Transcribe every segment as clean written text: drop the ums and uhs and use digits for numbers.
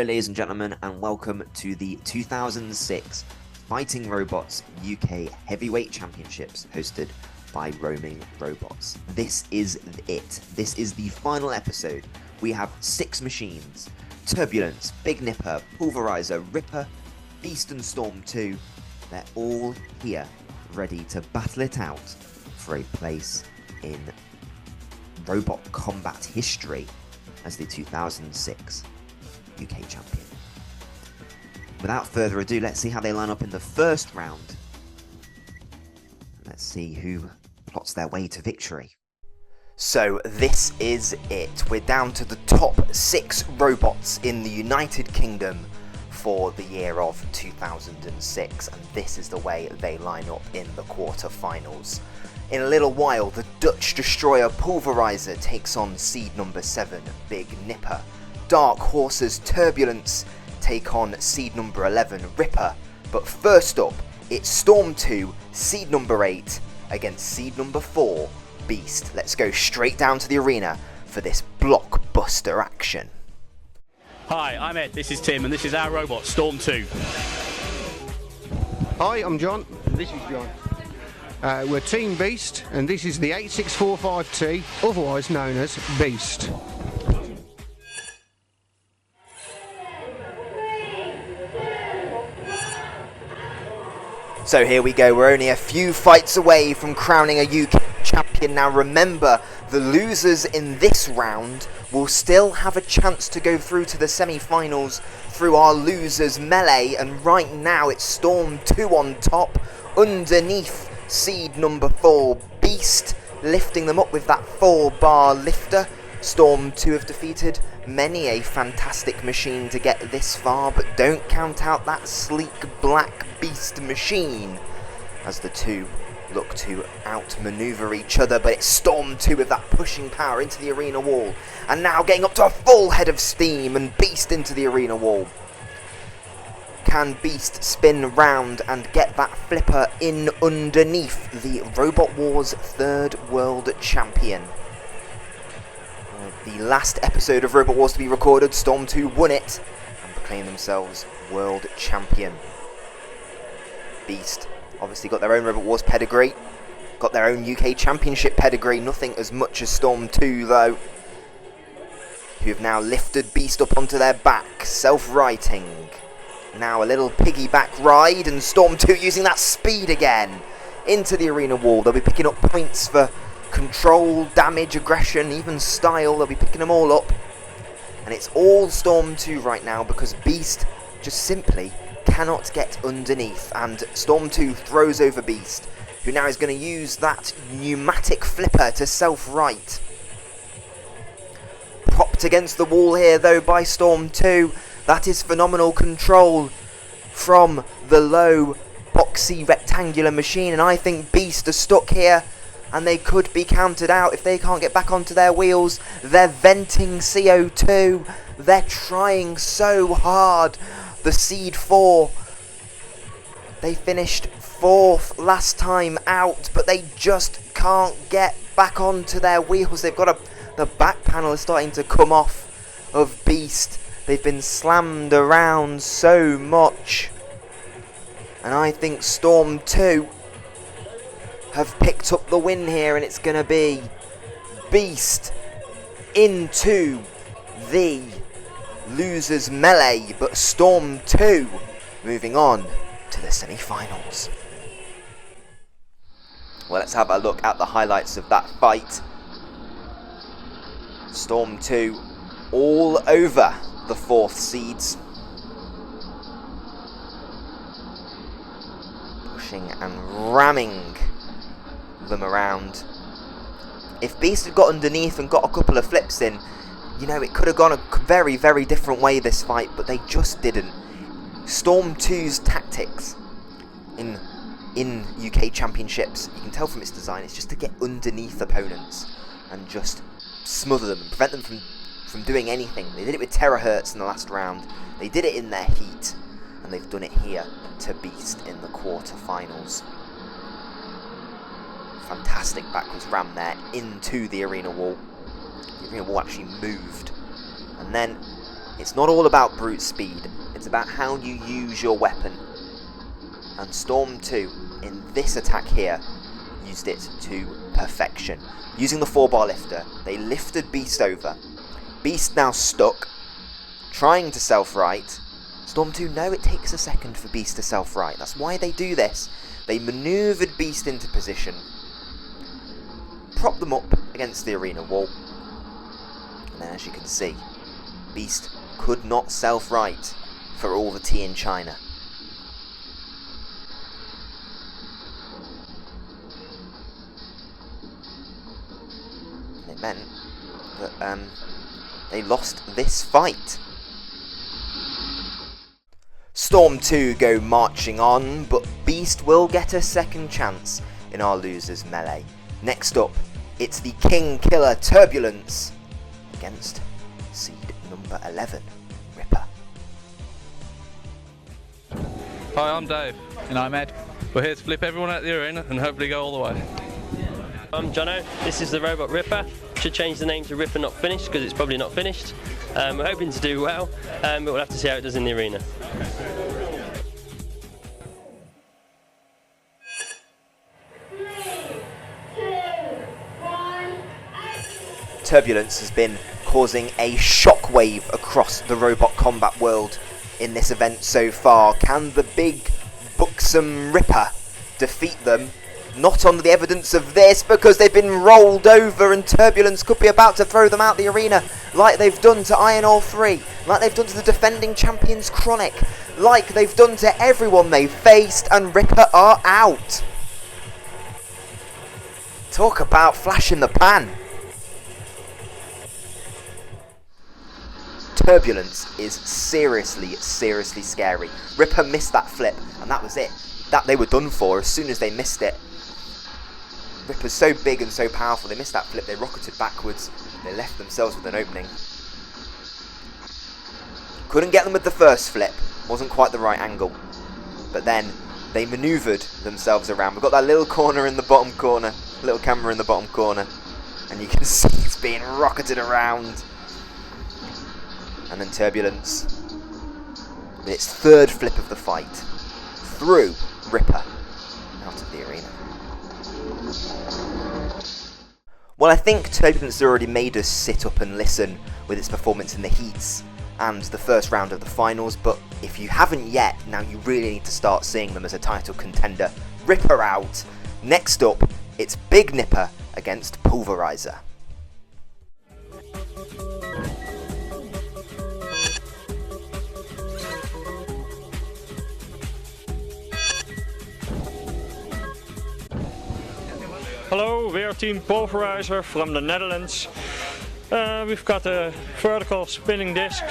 ladies and gentlemen, and welcome to the 2006 Fighting Robots UK Heavyweight Championships hosted by Roaming Robots. This is it. This is the final episode. We have 6 machines: Turbulence, Big Nipper, Pulverizer, Ripper, Beast and Storm 2. They're all here, ready to battle it out for a place in robot combat history as the 2006 UK champion. Without further ado, let's see how they line up in the first round. Let's see who plots their way to victory. So this is it. We're down to the top 6 robots in the United Kingdom for the year of 2006, and this is the way they line up in the quarter-finals. In a little while, the Dutch destroyer Pulverizer takes on seed number 7, Big Nipper. Dark Horse's Turbulence take on seed number 11, Ripper. But first up, it's Storm 2, seed number 8, against seed number 4, Beast. Let's go straight down to the arena for this blockbuster action. Hi, I'm Ed, this is Tim, and this is our robot, Storm 2. Hi, I'm John, and this is John. We're Team Beast, and this is the 8645T, otherwise known as Beast. So here we go, we're only a few fights away from crowning a UK champion. Now remember, the losers in this round will still have a chance to go through to the semi-finals through our losers melee, and right now it's Storm 2 on top, underneath seed number 4, Beast, lifting them up with that 4-bar lifter. Storm 2 have defeated many a fantastic machine to get this far, but don't count out that sleek black Beast machine as the two look to outmaneuver each other. But it's Storm 2 with that pushing power into the arena wall, and now getting up to a full head of steam, and Beast into the arena wall. Can Beast spin round and get that flipper in underneath the Robot Wars 3rd World Champion? The last episode of Robot Wars to be recorded, Storm 2 won it and proclaimed themselves World Champion. Beast obviously got their own Robot Wars pedigree, got their own UK Championship pedigree, nothing as much as Storm 2 though, who have now lifted Beast up onto their back, self-righting. Now a little piggyback ride, and Storm 2 using that speed again into the arena wall. They'll be picking up points for control, damage, aggression, even style. They'll be picking them all up, and it's all Storm 2 right now because Beast just simply cannot get underneath, and Storm 2 throws over Beast, who now is going to use that pneumatic flipper to self-right. Propped against the wall here though by Storm 2. That is phenomenal control from the low boxy rectangular machine, and I think Beast are stuck here and they could be counted out if they can't get back onto their wheels. They're venting CO2, they're trying so hard. The seed 4, they finished 4th last time out, but they just can't get back onto their wheels. They've got the back panel is starting to come off of Beast. They've been slammed around so much, and I think Storm 2 have picked up the win here, and it's going to be Beast into the losers melee, but Storm 2 moving on to the semi-finals. Well, let's have a look at the highlights of that fight. Storm 2 all over the 4th seeds, pushing and ramming them around. If Beast had got underneath and got a couple of flips in, you know, it could have gone a very, very different way this fight, but they just didn't. Storm 2's tactics in UK Championships, you can tell from its design, it's just to get underneath opponents and just smother them and prevent them from doing anything. They did it with terahertz in the last round, they did it in their heat, and they've done it here to Beast in the quarter-finals. Fantastic backwards ram there into the arena wall. The arena wall actually moved, and then It's not all about brute speed, it's about how you use your weapon. And Storm 2, in this attack here, used it to perfection. Using the 4-bar lifter, they lifted Beast over. Beast now stuck, trying to self-right. Storm 2, no, it takes a second for Beast to self-right. That's why they do this. They manoeuvred Beast into position, propped them up against the arena wall, and then as you can see, Beast could not self-right for all the tea in China. And it meant that they lost this fight. Storm 2 go marching on, but Beast will get a second chance in our losers melee. Next up, it's the King Killer Turbulence against seed number 11, Ripper. Hi, I'm Dave. And I'm Ed. We're here to flip everyone out the arena and hopefully go all the way. I'm Jono, this is the robot Ripper. Should change the name to Ripper Not Finished because it's probably not finished. We're hoping to do well, but we'll have to see how it does in the arena. Turbulence has been causing a shockwave across the robot combat world in this event so far. Can the big buxom Ripper defeat them? Not on the evidence of this, because they've been rolled over and Turbulence could be about to throw them out the arena, like they've done to Iron Ore 3, like they've done to the defending champions Chronic, like they've done to everyone they've faced, and Ripper are out. Talk about flash in the pan. Turbulence is seriously scary. Ripper missed that flip, and that was it. That they were done for as soon as they missed it. Ripper's so big and so powerful, they missed that flip, they rocketed backwards, they left themselves with an opening. Couldn't get them with the first flip, wasn't quite the right angle. But then they manoeuvred themselves around. We've got that little corner in the bottom corner, little camera in the bottom corner, and you can see it's being rocketed around. And then Turbulence, with its third flip of the fight, threw Ripper out of the arena. Well, I think Turbulence has already made us sit up and listen with its performance in the heats and the first round of the finals, but if you haven't yet, now you really need to start seeing them as a title contender. Ripper out. Next up, it's Big Nipper against Pulverizer. Hello, we are Team Pulverizer from the Netherlands. We've got a vertical spinning disc.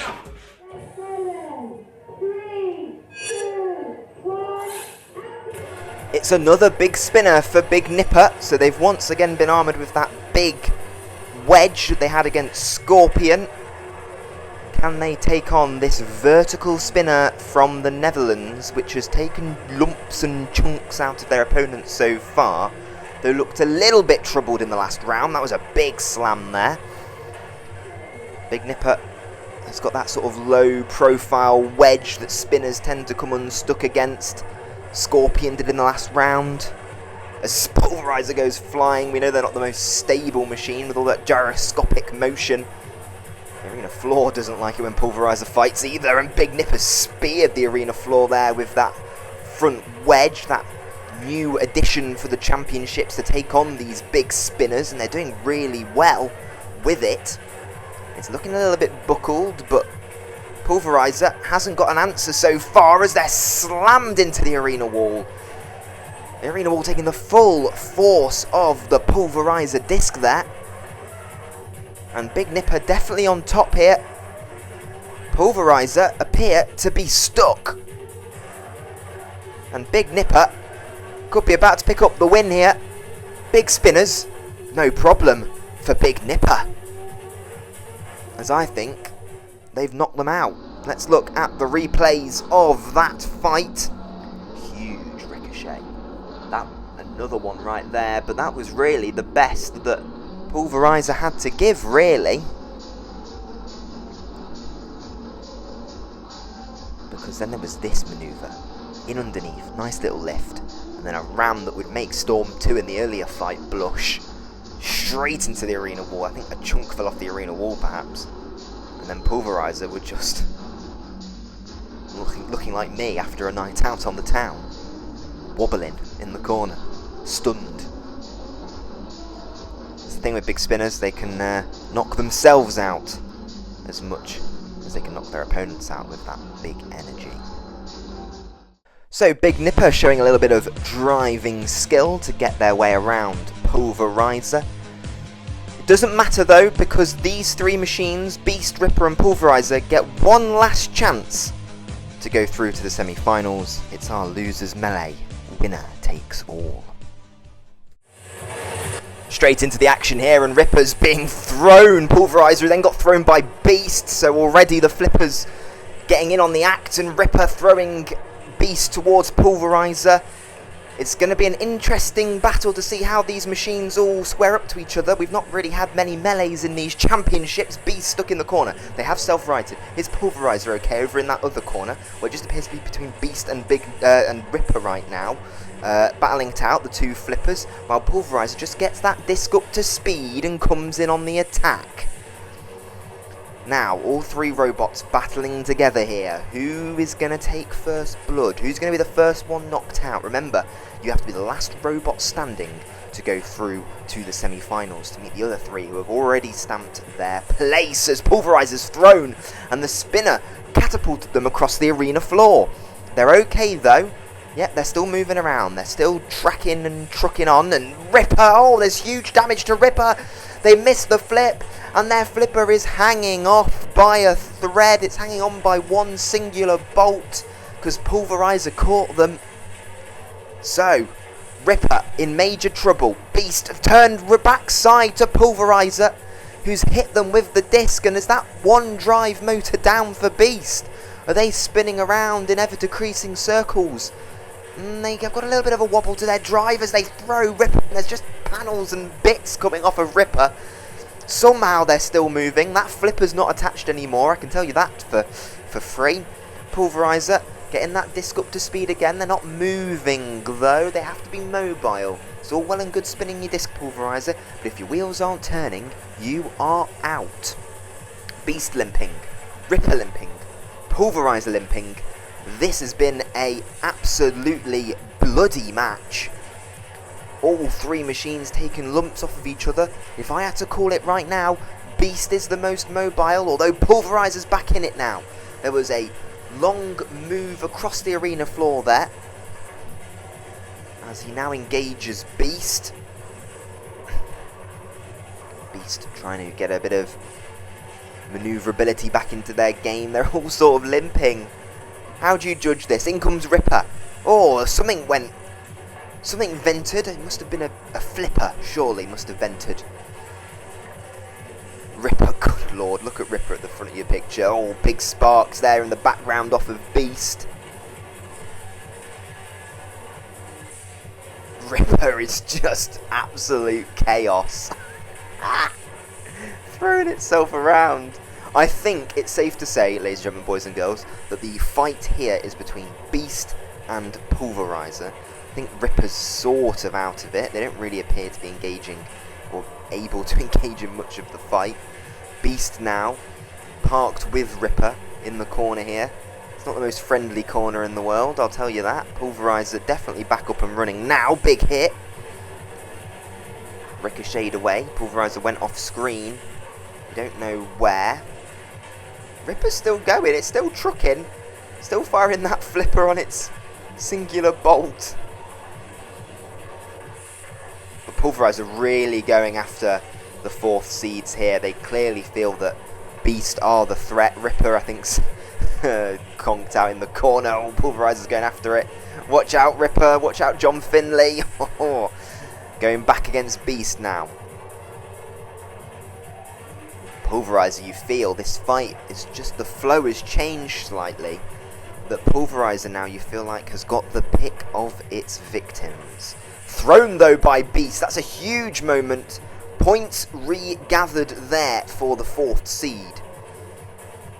It's another big spinner for Big Nipper, so they've once again been armoured with that big wedge that they had against Scorpion. Can they take on this vertical spinner from the Netherlands, which has taken lumps and chunks out of their opponents so far? They looked a little bit troubled in the last round. That was a big slam there. Big Nipper has got that sort of low profile wedge that spinners tend to come unstuck against. Scorpion did in the last round. As Pulverizer goes flying, we know they're not the most stable machine with all that gyroscopic motion. The arena floor doesn't like it when Pulverizer fights either, and Big Nipper speared the arena floor there with that front wedge, that new addition for the championships to take on these big spinners, and they're doing really well with it. It's looking a little bit buckled, but Pulverizer hasn't got an answer so far as they're slammed into the arena wall. The arena wall taking the full force of the Pulverizer disc there. And Big Nipper definitely on top here. Pulverizer appear to be stuck. And Big Nipper could be about to pick up the win here. Big spinners, no problem for Big Nipper, as I think they've knocked them out. Let's look at the replays of that fight. Huge ricochet. That another one right there, but that was really the best that Pulverizer had to give, really. because then there was this manoeuvre. In underneath, nice little lift, and then a ram that would make Storm 2 in the earlier fight blush. Straight into the arena wall. I think a chunk fell off the arena wall perhaps. And then Pulverizer would just looking like me after a night out on the town. Wobbling in the corner. Stunned. It's the thing with big spinners, they can knock themselves out as much as they can knock their opponents out with that big energy. So Big Nipper showing a little bit of driving skill to get their way around Pulverizer. It doesn't matter though, because these three machines, Beast, Ripper and Pulverizer, get one last chance to go through to the semi-finals. It's our losers melee. Winner takes all. Straight into the action here, and Ripper's being thrown. Pulverizer then got thrown by Beast, so already the Flippers getting in on the act, and Ripper throwing Beast towards Pulverizer. It's going to be an interesting battle to see how these machines all square up to each other. We've not really had many melees in these championships. Beast stuck in the corner. They have self-righted. Is Pulverizer okay over in that other corner, where it just appears to be between Beast and Ripper right now, battling it out, the two Flippers, while Pulverizer just gets that disc up to speed and comes in on the attack. Now, all three robots battling together here. Who is going to take first blood? Who's going to be the first one knocked out? Remember, you have to be the last robot standing to go through to the semi-finals to meet the other three who have already stamped their place as Pulverizer's thrown and the spinner catapulted them across the arena floor. They're okay though. Yep, they're still moving around. They're still tracking and trucking on, and Ripper, oh, there's huge damage to Ripper. They missed the flip, and their flipper is hanging off by a thread. It's hanging on by one singular bolt, because Pulverizer caught them. So, Ripper in major trouble. Beast turned backside to Pulverizer, who's hit them with the disc, and is that one drive motor down for Beast? Are they spinning around in ever decreasing circles? They've got a little bit of a wobble to their drive as they throw Ripper. There's just panels and bits coming off of Ripper. Somehow they're still moving. That flipper's not attached anymore, I can tell you that for free. Pulverizer getting that disc up to speed again. They're not moving though, they have to be mobile. It's all well and good spinning your disc, Pulverizer, but if your wheels aren't turning, you are out. Beast limping, Ripper limping, Pulverizer limping. This has been a absolutely bloody match. All three machines taking lumps off of each other. If I had to call it right now, Beast is the most mobile, although Pulverizer's back in it now. There was a long move across the arena floor there, as he now engages Beast. Beast trying to get a bit of maneuverability back into their game. They're all sort of limping. How do you judge this? In comes Ripper. Oh, something vented. It must have been a flipper, surely, must have vented. Ripper, good lord, look at Ripper at the front of your picture. Oh, big sparks there in the background off of Beast. Ripper is just absolute chaos. Throwing itself around. I think it's safe to say, ladies and gentlemen, boys and girls, that the fight here is between Beast and Pulverizer. I think Ripper's sort of out of it. They don't really appear to be engaging or able to engage in much of the fight. Beast now parked with Ripper in the corner here. It's not the most friendly corner in the world, I'll tell you that. Pulverizer definitely back up and running now. Big hit. Ricocheted away. Pulverizer went off screen. We don't know where. Ripper's still going, it's still trucking, still firing that flipper on its singular bolt. But Pulverizer really going after the fourth seeds here. They clearly feel that Beast are the threat. Ripper, I think, conked out in the corner. Oh, Pulverizer's going after it. Watch out, Ripper, watch out, John Finley. Going back against Beast now. Pulverizer, you feel this fight is just, the flow has changed slightly. That Pulverizer now, you feel like, has got the pick of its victims. Thrown though by Beast, that's a huge moment. Points regathered there for the fourth seed.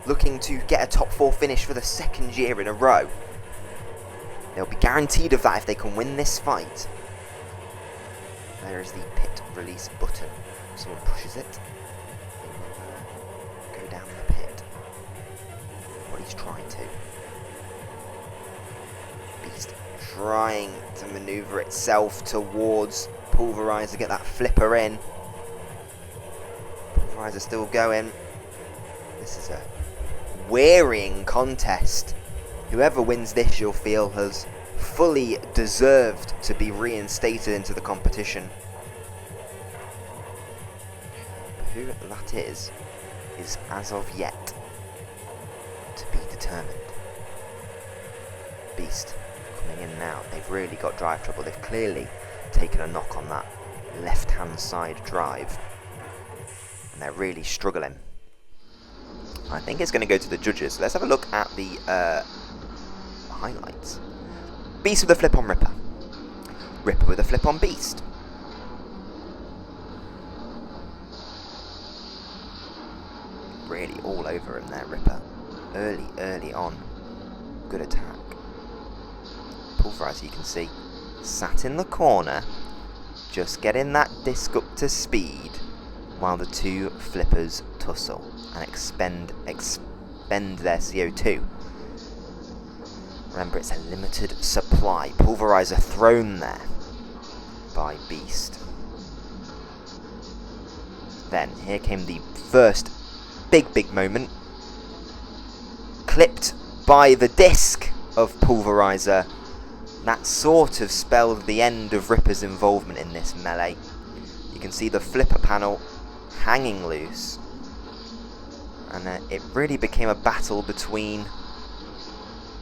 looking to get a top 4 finish for the 2nd year in a row. They'll be guaranteed of that if they can win this fight. There is the pit release button. If someone pushes it, they will go down the pit. What he's trying to. Beast trying to maneuver itself towards Pulverizer, get that flipper in. Pulverizer still going. This is a wearying contest. Whoever wins this, you'll feel, has fully deserved to be reinstated into the competition. But who that is as of yet to be determined. Beast coming in now. They've really got drive trouble. They've clearly taken a knock on that left-hand side drive, and they're really struggling. I think it's going to go to the judges. Let's have a look at the highlights. Beast with a flip on Ripper. Ripper with a flip on Beast. Really all over him there, Ripper. Early on. Good attack. Pulverizer, you can see, sat in the corner, just getting that disc up to speed, while the two flippers tussle and expend their CO2. Remember, it's a limited supply. Pulverizer thrown there by Beast. Then, here came the first big moment. Clipped by the disc of Pulverizer. That sort of spelled the end of Ripper's involvement in this melee. You can see the flipper panel hanging loose. And it really became a battle between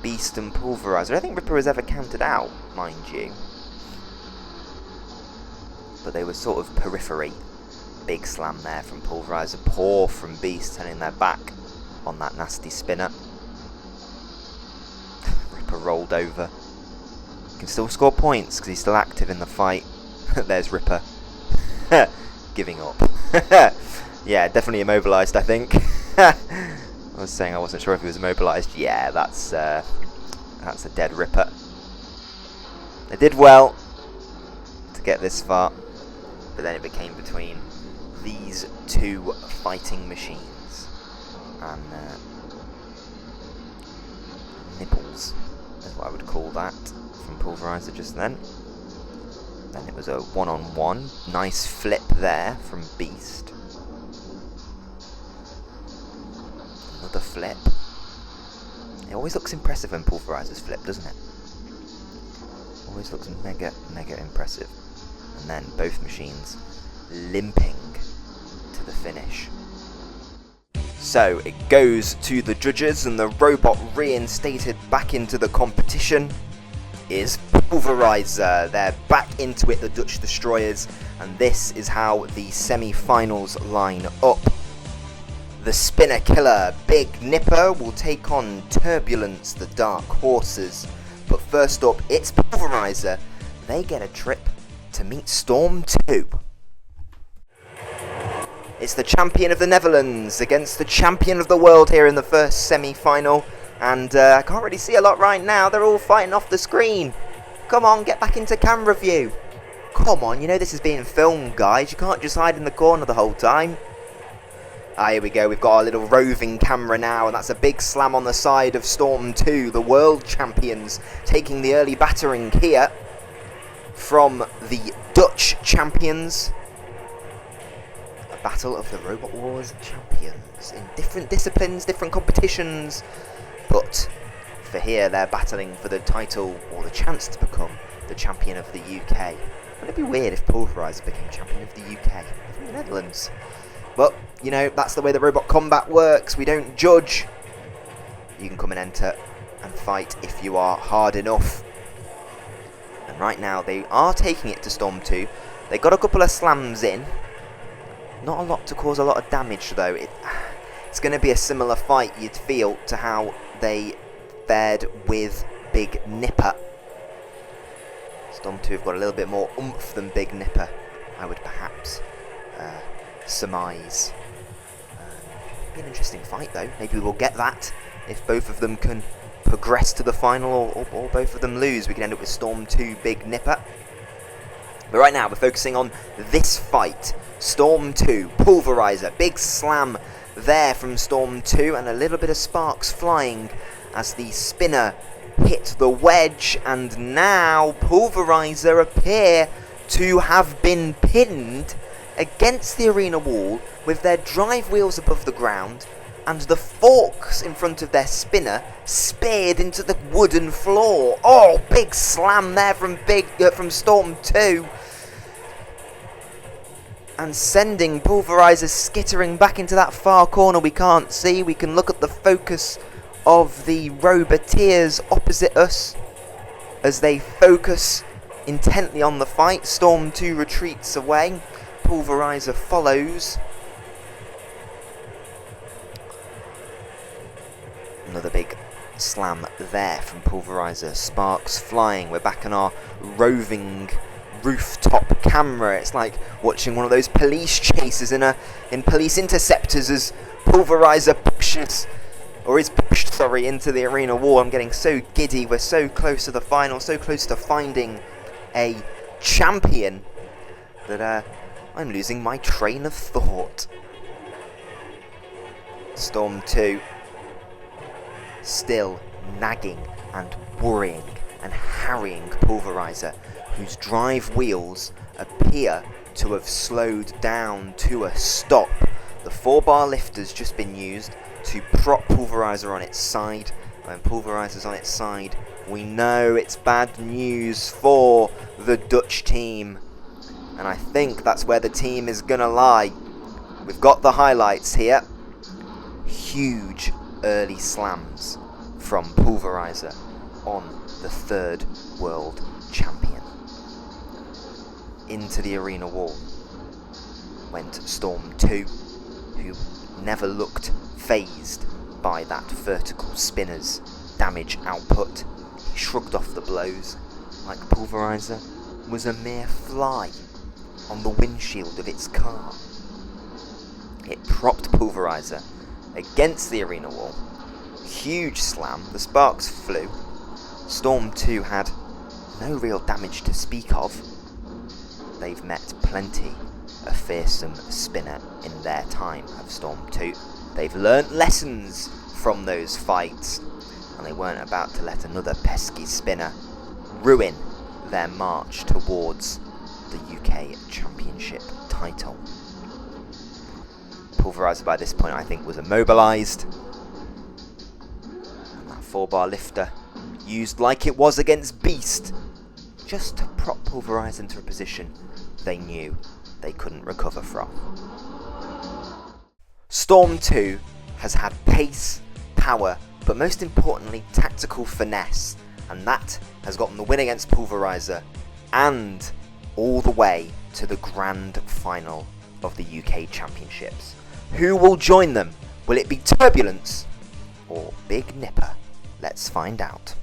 Beast and Pulverizer. I don't think Ripper was ever counted out, mind you. But they were sort of periphery. Big slam there from Pulverizer. Poor from Beast, turning their back on that nasty spinner. Ripper rolled over. Can still score points because he's still active in the fight. There's Ripper. Giving up. Yeah, definitely immobilized, I think. I was saying I wasn't sure if he was immobilized. Yeah, that's a dead Ripper. They did well to get this far, but then it became between these two fighting machines. And nipples is what I would call that from Pulverizer just then. Then it was a one-on-one. Nice flip there from Beast. Another flip. It always looks impressive when Pulverizer's flip, doesn't it? Always looks mega impressive. And then both machines limping to the finish. So it goes to the judges, and the robot reinstated back into the competition is Pulverizer. They're back into it, the Dutch Destroyers, and this is how the semi-finals line up. The Spinner Killer, Big Nipper, will take on Turbulence, the Dark Horses. But first up, it's Pulverizer. They get a trip to meet Storm 2. It's the champion of the Netherlands against the champion of the world here in the first semi-final. And I can't really see a lot right now. They're all fighting off the screen. Come on, get back into camera view. Come on, you know this is being filmed, guys. You can't just hide in the corner the whole time. Ah, here we go. We've got our little roving camera now, and that's a big slam on the side of Storm 2, the world champions, taking the early battering here from the Dutch champions. A battle of the Robot Wars champions in different disciplines, different competitions. But for here, they're battling for the title, or the chance to become the champion of the UK. Wouldn't it be weird if Pulverizer became champion of the UK from the Netherlands? But, you know, that's the way the robot combat works. We don't judge. You can come and enter and fight if you are hard enough. And right now, they are taking it to Storm 2. They got a couple of slams in. Not a lot to cause a lot of damage, though. It's going to be a similar fight, you'd feel, to how they fared with Big Nipper. Storm 2 have got a little bit more oomph than Big Nipper, I would perhaps surmise. Be an interesting fight though. Maybe we'll get that if both of them can progress to the final, or both of them lose. We can end up with Storm 2 Big Nipper. But right now we're focusing on this fight. Storm 2 Pulverizer. Big slam there from Storm 2, and a little bit of sparks flying as the spinner hit the wedge, and now Pulverizer appear to have been pinned against the arena wall with their drive wheels above the ground and the forks in front of their spinner speared into the wooden floor. Oh, big slam there from Storm 2. And sending Pulverizer skittering back into that far corner we can't see. We can look at the focus of the Roboteers opposite us as they focus intently on the fight. Storm 2 retreats away. Pulverizer follows. Another big slam there from Pulverizer. Sparks flying. We're back on our roving rooftop camera. It's like watching one of those police chases in Police Interceptors as Pulverizer pushes, or is pushed, sorry, into the arena wall. I'm getting so giddy. We're so close to the final, so close to finding a champion that I'm losing my train of thought. Storm 2 still nagging and worrying and harrying Pulverizer, whose drive wheels appear to have slowed down to a stop. The 4-bar lifter's just been used to prop Pulverizer on its side. When Pulverizer's on its side, we know it's bad news for the Dutch team. And I think that's where the team is gonna lie. We've got the highlights here. Huge early slams from Pulverizer on the 3rd world champion. Into the arena wall went Storm 2, who never looked phased by that vertical spinner's damage output. He shrugged off the blows like Pulverizer was a mere fly on the windshield of its car. It propped Pulverizer against the arena wall. Huge slam, the sparks flew. Storm 2 had no real damage to speak of. They've met plenty of fearsome spinner in their time of Storm 2. They've learnt lessons from those fights, and they weren't about to let another pesky spinner ruin their march towards the UK Championship title. Pulverizer by this point, I think, was immobilised. And that 4-bar lifter used like it was against Beast, just to prop Pulverizer into a position they knew they couldn't recover from. Storm 2 has had pace, power, but most importantly tactical finesse, and that has gotten the win against Pulverizer and all the way to the grand final of the UK Championships. Who will join them? Will it be Turbulence or Big Nipper? Let's find out.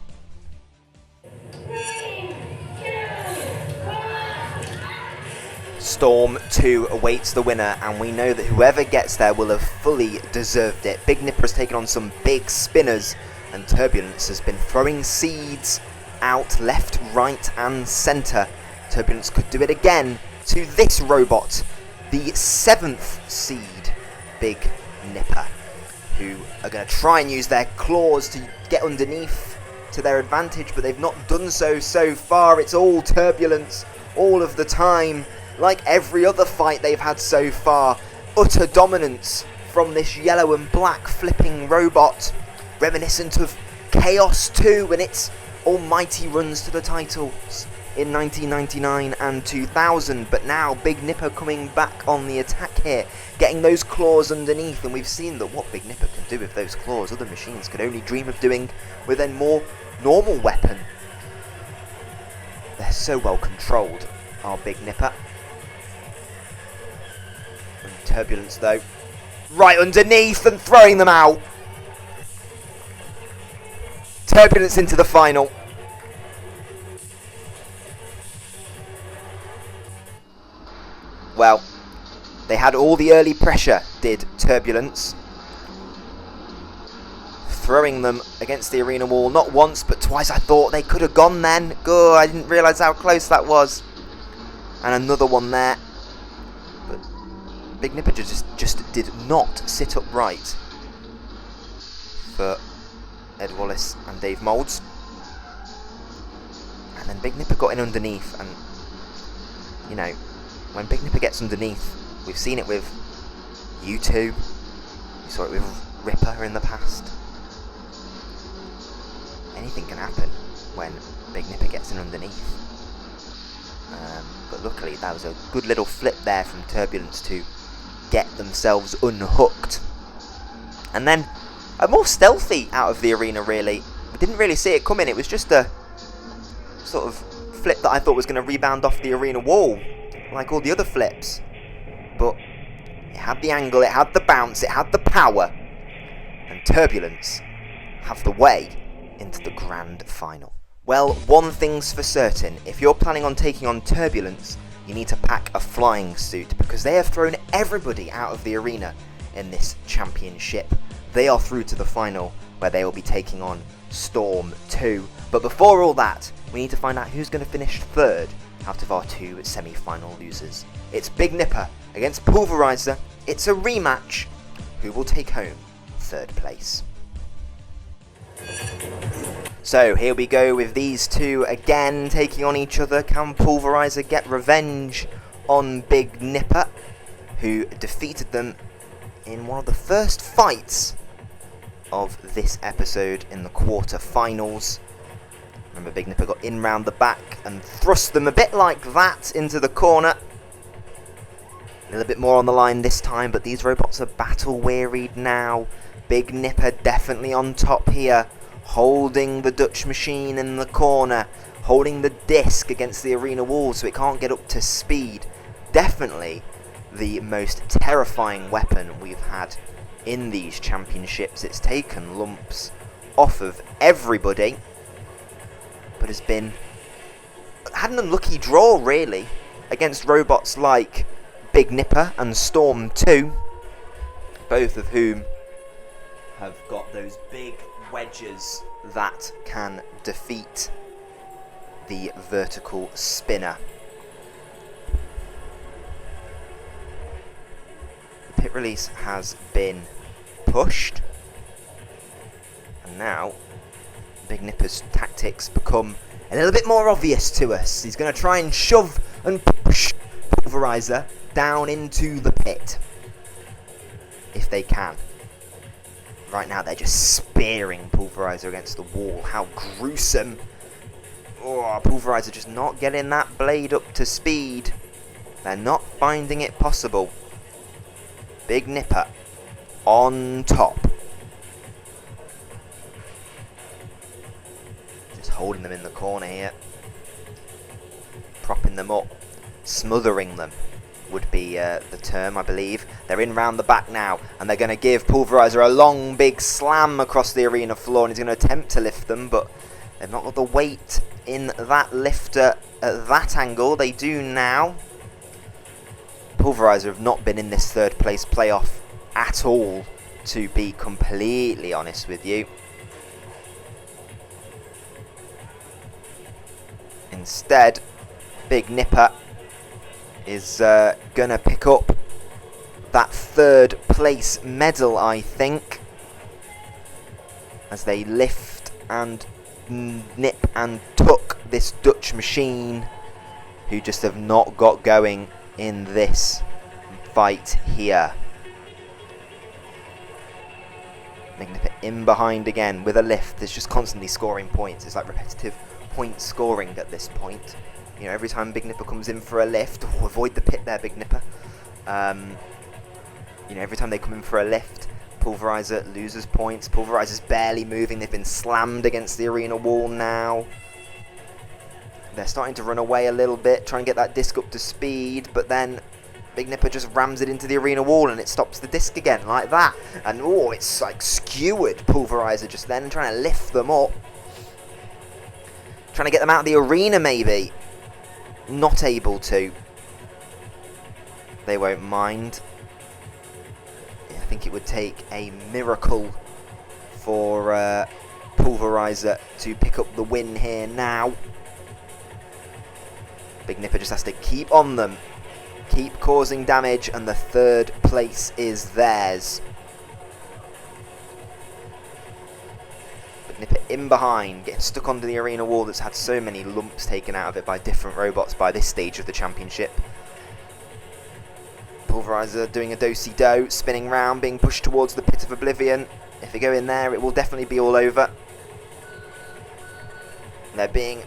Storm 2 awaits the winner, and we know that whoever gets there will have fully deserved it. Big Nipper has taken on some big spinners, and Turbulence has been throwing seeds out left, right and centre. Turbulence could do it again to this robot, the 7th seed Big Nipper, who are going to try and use their claws to get underneath to their advantage, but they've not done so far. It's all Turbulence all of the time. Like every other fight they've had so far, utter dominance from this yellow and black flipping robot, reminiscent of Chaos 2 and its almighty runs to the titles in 1999 and 2000. But now Big Nipper coming back on the attack here, getting those claws underneath, and we've seen that what Big Nipper can do with those claws, other machines could only dream of doing with a more normal weapon. They're so well controlled, our Big Nipper. Turbulence though, right underneath and throwing them out. Turbulence into the final. Well, they had all the early pressure, did Turbulence, throwing them against the arena wall, not once but twice. I thought they could have gone then. Good, I didn't realise how close that was. And another one there. But Big Nipper just did not sit upright for Ed Wallace and Dave Moulds. And then Big Nipper got in underneath, and you know, when Big Nipper gets underneath, we've seen it with U2, we saw it with Ripper in the past. Anything can happen when Big Nipper gets in underneath. But luckily that was a good little flip there from Turbulence to get themselves unhooked. And then a more stealthy out of the arena, really. We didn't really see it coming. It was just a sort of flip that I thought was going to rebound off the arena wall, like all the other flips. But it had the angle, it had the bounce, it had the power. And Turbulence have the way into the grand final. Well, one thing's for certain. If you're planning on taking on Turbulence, you need to pack a flying suit, because they have thrown everybody out of the arena in this championship. They are through to the final, where they will be taking on Storm 2. But before all that, we need to find out who's going to finish third out of our two semi-final losers. It's Big Nipper against Pulverizer. It's a rematch. Who will take home third place? So here we go with these two again taking on each other. Can Pulverizer get revenge on Big Nipper, who defeated them in one of the first fights of this episode in the quarter-finals? Remember, Big Nipper got in round the back and thrust them a bit like that into the corner. A little bit more on the line this time, but these robots are battle-wearied now. Big Nipper definitely on top here, holding the Dutch machine in the corner, holding the disc against the arena wall so it can't get up to speed. Definitely the most terrifying weapon we've had in these championships. It's taken lumps off of everybody, but has had an unlucky draw, really, against robots like Big Nipper and Storm 2, both of whom have got those big wedges that can defeat the vertical spinner. The pit release has been pushed, and now Big Nipper's tactics become a little bit more obvious to us. He's going to try and shove and push Pulverizer down into the pit, if they can. Right now they're just spearing Pulverizer against the wall. How gruesome. Oh, Pulverizer just not getting that blade up to speed. They're not finding it possible. Big Nipper on top. Just holding them in the corner here. Propping them up. Smothering them would be the term, I believe. They're in round the back now, and they're going to give Pulverizer a long, big slam across the arena floor, and he's going to attempt to lift them, but they've not got the weight in that lifter at that angle. They do now. Pulverizer have not been in this third place playoff at all, to be completely honest with you. Instead, Big Nipper is gonna pick up that third place medal, I think, as they lift and nip and tuck this Dutch machine, who just have not got going in this fight here. Big Nipper in behind again with a lift. It's just constantly scoring points. It's like repetitive point scoring at this point. You know, every time Big Nipper comes in for a lift, avoid the pit there, Big Nipper. You know, every time they come in for a lift, Pulverizer loses points. Pulverizer's barely moving. They've been slammed against the arena wall now. They're starting to run away a little bit, try and get that disc up to speed, but then Big Nipper just rams it into the arena wall and it stops the disc again, like that. And oh, it's like skewered Pulverizer just then, trying to lift them up. Trying to get them out of the arena, maybe. Not able to. They won't mind. I think it would take a miracle for Pulverizer to pick up the win here now. Big Nipper just has to keep on them, keep causing damage, and the third place is theirs. Big Nipper in behind, getting stuck onto the arena wall that's had so many lumps taken out of it by different robots by this stage of the championship. Pulverizer doing a do-si-do, spinning round, being pushed towards the pit of oblivion. If they go in there, it will definitely be all over. They're being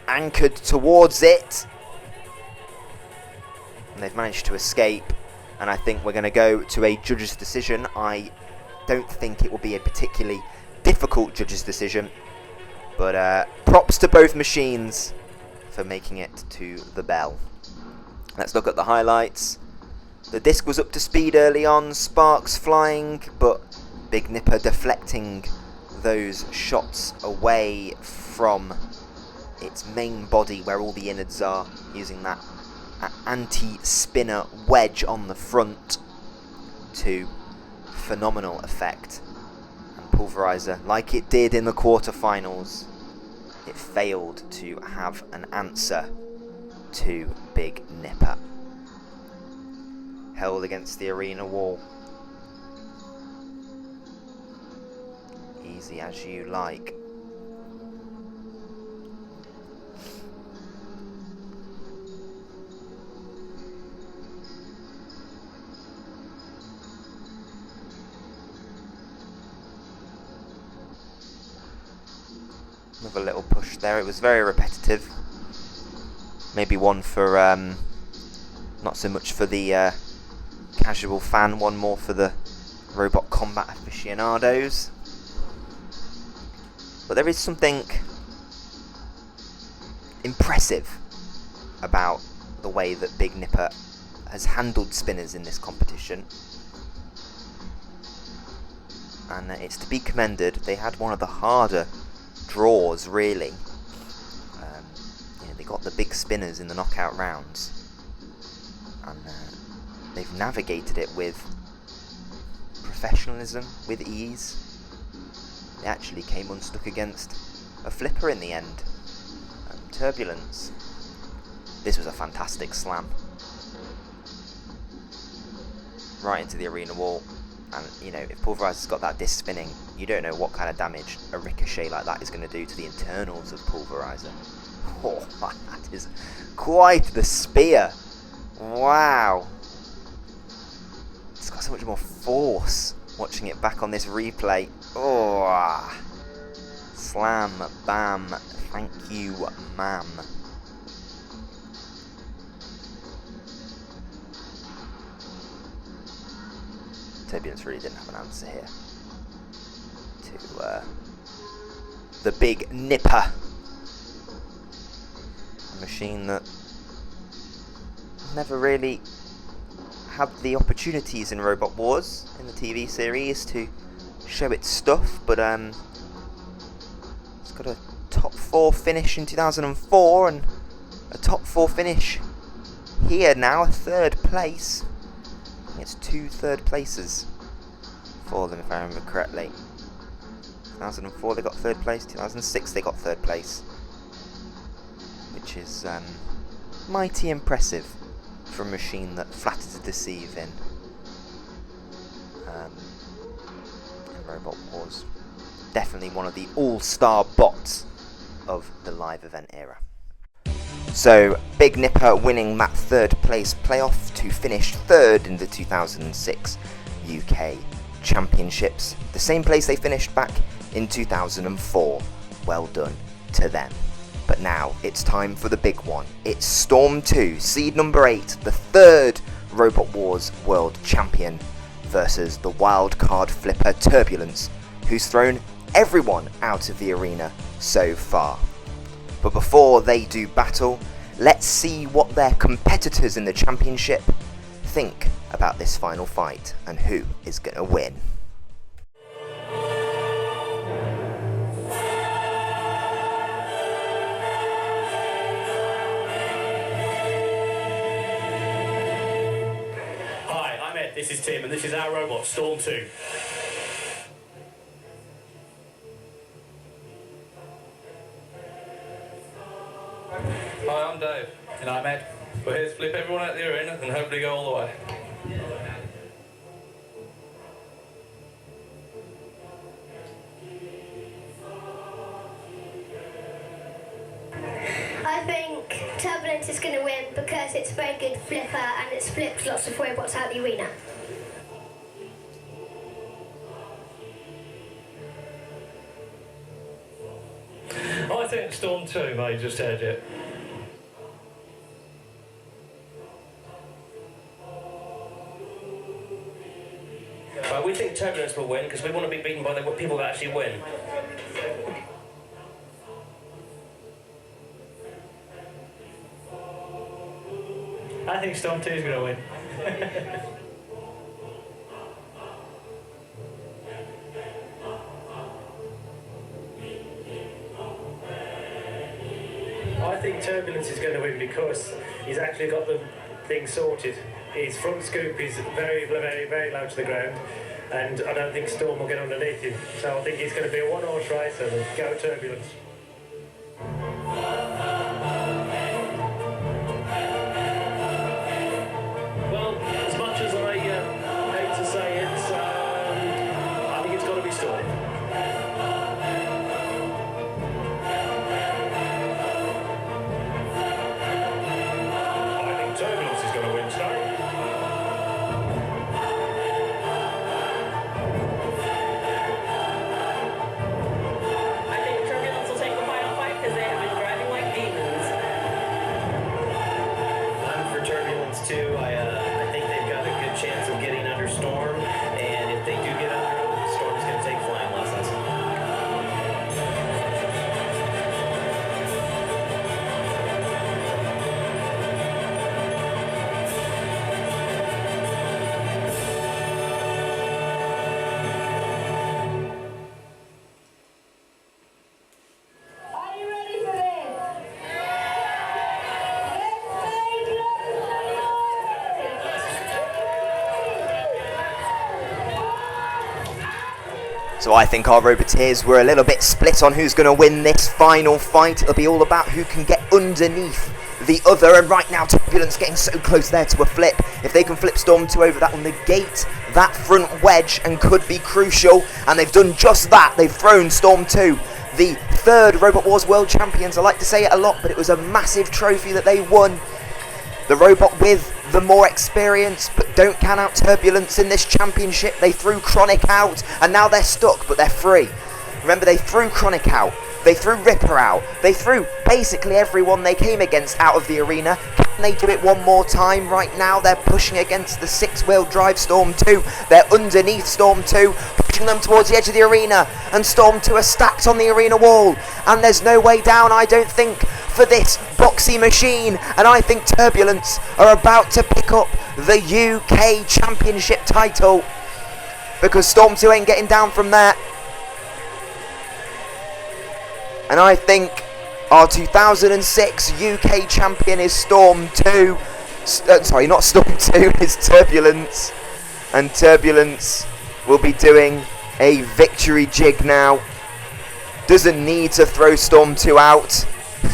anchored towards it. And they've managed to escape. And I think we're going to go to a judge's decision. I don't think it will be a particularly difficult judge's decision. But props to both machines for making it to the bell. Let's look at the highlights. The disc was up to speed early on, sparks flying, but Big Nipper deflecting those shots away from its main body where all the innards are, using that anti-spinner wedge on the front to phenomenal effect. And Pulverizer, like it did in the quarterfinals, it failed to have an answer to Big Nipper. Held against the arena wall. Easy as you like. Another little push there. It was very repetitive. Maybe one for not so much for the casual fan, one more for the robot combat aficionados. But there is something impressive about the way that Big Nipper has handled spinners in this competition. And it's to be commended. They had one of the harder draws, really. They got the big spinners in the knockout rounds. And they've navigated it with professionalism, with ease. They actually came unstuck against a flipper in the end. Turbulence. This was a fantastic slam. Right into the arena wall. And, if Pulverizer's got that disc spinning, you don't know what kind of damage a ricochet like that is going to do to the internals of Pulverizer. Oh, that is quite the spear. Wow. It's got so much more force watching it back on this replay. Oh, slam, bam, thank you, ma'am. Turbulence really didn't have an answer here to the Big Nipper. A machine that never really had the opportunities in Robot Wars in the TV series to show its stuff, but it's got a top 4 finish in 2004 and a top 4 finish here now, a 3rd place. I think it's 2 3rd places for them if I remember correctly. 2004 they got 3rd place, 2006 they got 3rd place, which is mighty impressive for a machine that flattered to deceive in Robot Wars. Definitely one of the all-star bots of the live event era. So, Big Nipper winning that 3rd place playoff to finish 3rd in the 2006 UK Championships. The same place they finished back in 2004. Well done to them. But now it's time for the big one. It's Storm 2, seed number 8, the 3rd Robot Wars World Champion versus the wildcard flipper Turbulence, who's thrown everyone out of the arena so far. But before they do battle, let's see what their competitors in the championship think about this final fight and who is going to win. Hi, I'm Ed, this is Tim, and this is our robot, Storm 2. Hi, I'm Dave. And I'm Ed. We're here to flip everyone out the arena and hopefully go all the way. I think Turbulence is going to win because it's a very good flipper and it's flipped lots of robots out the arena. I think Storm 2 may just edge it. We think Turbulence will win because we want to be beaten by the people that actually win. I think Storm 2 is going to win. I think Turbulence is going to win because he's actually got the thing sorted. His front scoop is very, very, very low to the ground, and I don't think Storm will get underneath him. So I think it's going to be a one-horse race and go Turbulence. Well, as much as I hate to say it, I think it's got to be Storm. I think Turbulence is going to win today. I think Turbulence will take the final fight because they have been driving like demons. I'm for Turbulence too. I think they've got a good chance of getting under Storm, and if they do get under him, Storm's going to take flying lessons. Are you ready for this? So I think our Roboteers were a little bit split on who's going to win this final fight. It'll be all about who can get underneath the other, and right now Turbulence getting so close there to a flip. If they can flip Storm 2 over, that will negate that front wedge and could be crucial, and they've done just that. They've thrown Storm 2, the third Robot Wars World Champions. I like to say it a lot, but it was a massive trophy that they won. The robot with the more experience, but don't count out Turbulence in this championship. They threw Chronic out, and now they're stuck, but they're free. Remember, they threw Chronic out, they threw Ripper out, they threw basically everyone they came against out of the arena. Can they do it one more time? Right now, they're pushing against the 6-wheel drive Storm 2. They're underneath Storm 2, pushing them towards the edge of the arena, and Storm 2 are stacked on the arena wall, and there's no way down, I don't think, for this boxy machine, and I think Turbulence are about to pick up the UK Championship title, because Storm 2 ain't getting down from there. And I think our 2006 UK champion is Storm 2. Sorry, not Storm 2, it's Turbulence. And Turbulence will be doing a victory jig now. Doesn't need to throw Storm 2 out.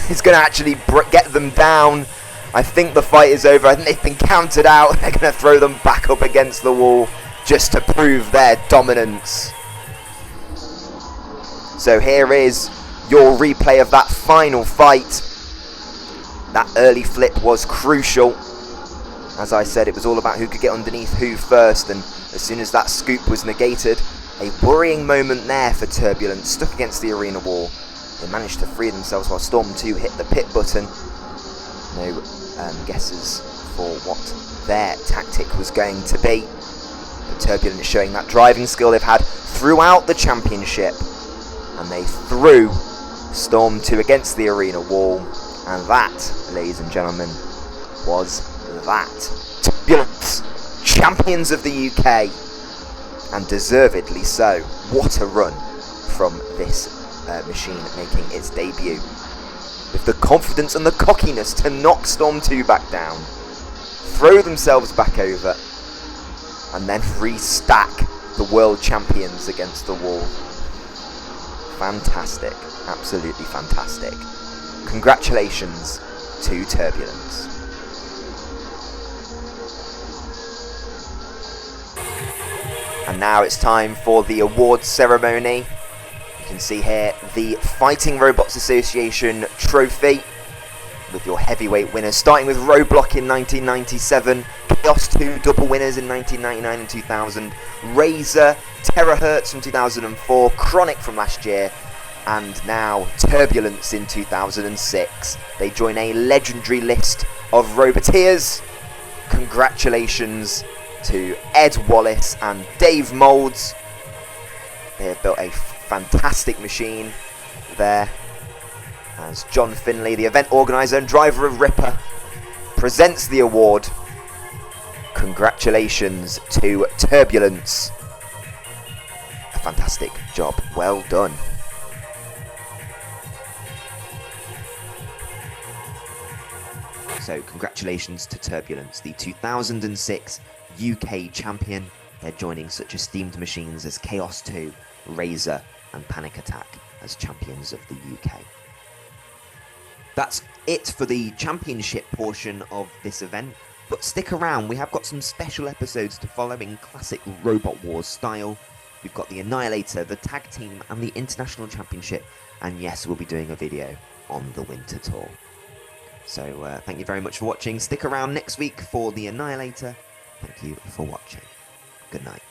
He's going to actually get them down. I think the fight is over. I think they've been counted out. They're going to throw them back up against the wall just to prove their dominance. So here is your replay of that final fight. That early flip was crucial. As I said, it was all about who could get underneath who first, and as soon as that scoop was negated, a worrying moment there for Turbulence, stuck against the arena wall. They managed to free themselves while Storm 2 hit the pit button. No guesses for what their tactic was going to be. But Turbulence showing that driving skill they've had throughout the championship. And they threw Storm 2 against the arena wall. And that, ladies and gentlemen, was that. Turbulence, champions of the UK. And deservedly so. What a run from this machine making its debut. With the confidence and the cockiness to knock Storm 2 back down. Throw themselves back over. And then restack the world champions against the wall. Fantastic. Absolutely fantastic. Congratulations to Turbulence. And now it's time for the awards ceremony. You can see here the Fighting Robots Association trophy with your heavyweight winners, starting with Roblox in 1997, Chaos 2 double winners in 1999 and 2000, Razer, Terahertz from 2004, Chronic from last year, and now Turbulence in 2006. They join a legendary list of Roboteers. Congratulations to Ed Wallace and Dave Moulds. They have built a fantastic machine there, as John Finley, the event organiser and driver of Ripper, presents the award. Congratulations to Turbulence. A fantastic job, well done. So congratulations to Turbulence, the 2006 UK champion. They're joining such esteemed machines as Chaos 2, Razer and Panic Attack as champions of the UK. That's it for the championship portion of this event, but stick around, we have got some special episodes to follow in classic Robot Wars style. We've got the Annihilator, the Tag Team and the International Championship, and yes, we'll be doing a video on the Winter Tour. So thank you very much for watching. Stick around next week for the Annihilator. Thank you for watching. Good night.